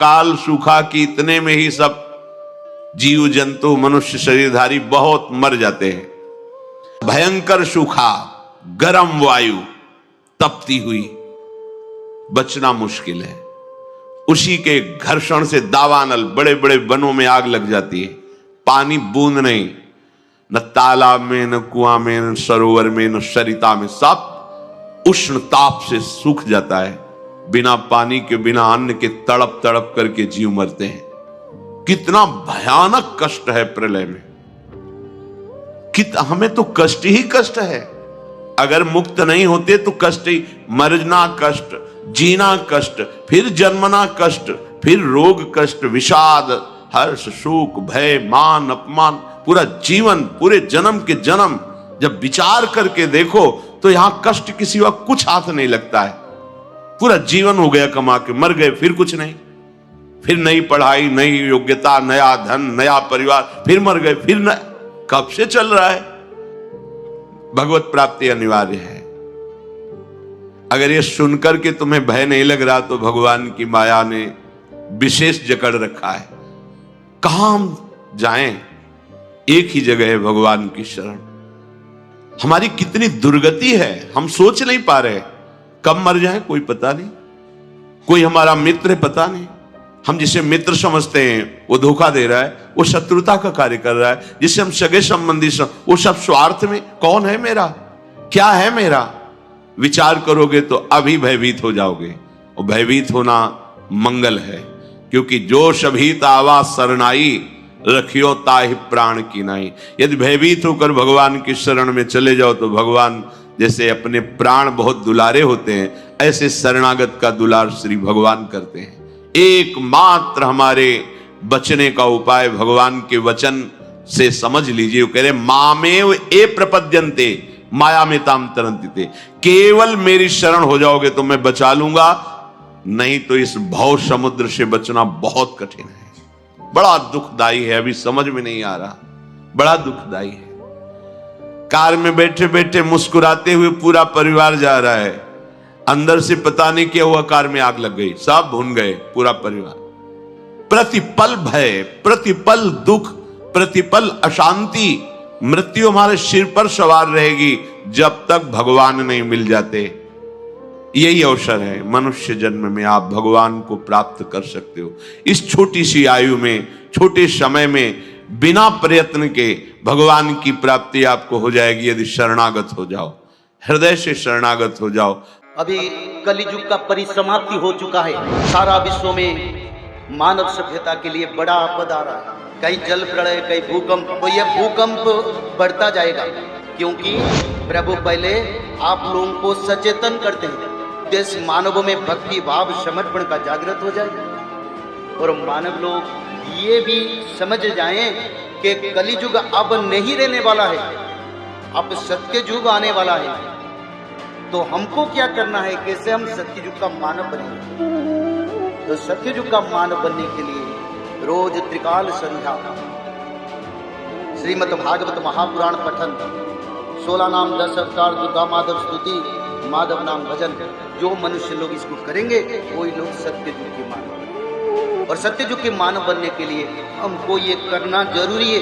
काल सूखा कि इतने में ही सब जीव जंतु मनुष्य शरीरधारी बहुत मर जाते हैं। भयंकर सूखा, गर्म वायु तपती हुई, बचना मुश्किल है। उसी के घर्षण से दावानल बड़े बड़े वनों में आग लग जाती है। पानी बूंद नहीं, न तालाब में, न कुआं में, न सरोवर में, न सरिता में, सब उष्ण ताप से सूख जाता है। बिना पानी के, बिना अन्न के तड़प तड़प करके जीव मरते हैं। कितना भयानक कष्ट है प्रलय में। हमें तो कष्ट ही कष्ट है। अगर मुक्त नहीं होते तो कष्ट ही, मरना कष्ट, जीना कष्ट, फिर जन्मना कष्ट, फिर रोग कष्ट, विषाद, हर्ष, शोक, भय, मान, अपमान, पूरा जीवन, पूरे जन्म के जन्म जब विचार करके देखो तो यहां कष्ट के सिवा कुछ हाथ नहीं लगता है। पूरा जीवन हो गया कमा के, मर गए, फिर कुछ नहीं, फिर नई पढ़ाई, नई योग्यता, नया धन, नया परिवार, फिर मर गए, फिर न, कब से चल रहा है। भगवत प्राप्ति अनिवार्य है। अगर ये सुनकर के तुम्हें भय नहीं लग रहा तो भगवान की माया ने विशेष जकड़ रखा है। कहां हम जाएं? एक ही जगह है, भगवान की शरण। हमारी कितनी दुर्गति है, हम सोच नहीं पा रहे। कब मर जाए कोई पता नहीं। कोई हमारा मित्र है, पता नहीं। हम जिसे मित्र समझते हैं वो धोखा दे रहा है, वो शत्रुता का कार्य कर रहा है। जिसे हम सगे संबंधी वो सब स्वार्थ में। कौन है मेरा, क्या है मेरा? विचार करोगे तो अभी भयभीत हो जाओगे। और भयभीत होना मंगल है, क्योंकि जो शभीत आवा सरनाई, रखियो ताहि प्राण की नाई। यदि भयभीत होकर भगवान की शरण में चले जाओ तो भगवान जैसे अपने प्राण बहुत दुलारे होते हैं, ऐसे शरणागत का दुलार श्री भगवान करते हैं। एकमात्र हमारे बचने का उपाय भगवान के वचन से समझ लीजिए। वो कह रहे मामेव ए प्रपद्यन्ते माया में ताम तरन्ति। केवल मेरी शरण हो जाओगे तो मैं बचा लूंगा, नहीं तो इस भव समुद्र से बचना बहुत कठिन है। बड़ा दुखदाई है, अभी समझ में नहीं आ रहा, बड़ा दुखदाई है। कार में बैठे बैठे मुस्कुराते हुए पूरा परिवार जा रहा है, अंदर से पता नहीं क्या हुआ, कार में आग लग गई, सब भुन गए, पूरा परिवार। प्रतिपल भय, प्रतिपल दुख, प्रतिपल अशांति, मृत्यु हमारे सिर पर सवार रहेगी जब तक भगवान नहीं मिल जाते। यही अवसर है, मनुष्य जन्म में आप भगवान को प्राप्त कर सकते हो। इस छोटी सी आयु में, छोटे समय में, बिना प्रयत्न के भगवान की प्राप्ति आपको हो जाएगी यदि शरणागत हो जाओ, हृदय से शरणागत हो जाओ। अभी कलियुग का परिसमाप्ति हो चुका है। सारा विश्व में मानव सभ्यता के लिए बड़ा आपदा आ रहा है। कहीं जल प्रलय, कहीं भूकंप। तो यह भूकंप बढ़ता जाएगा, क्योंकि प्रभु पहले आप लोगों को सचेतन करते हैं। देश मानवों में भक्ति भाव समर्पण का जागृत हो जाए और मानव लोग ये भी समझ जाएं कि कलियुग अब नहीं रहने वाला है, अब सत्य युग आने वाला है। तो हमको क्या करना है, कैसे हम सत्य युग का मानव बनेंगे? तो सत्य युग का मानव बनने के लिए रोज त्रिकाल संध्या, श्रीमद् भागवत महापुराण पठन, 16 नाम 10 अवतार, दुर्गा माधव स्तुति, माधव नाम भजन, जो मनुष्य लोग इसको करेंगे वही लोग सत्य युग के मानव। और सत्य युग के मानव बनने के लिए हमको ये करना जरूरी है।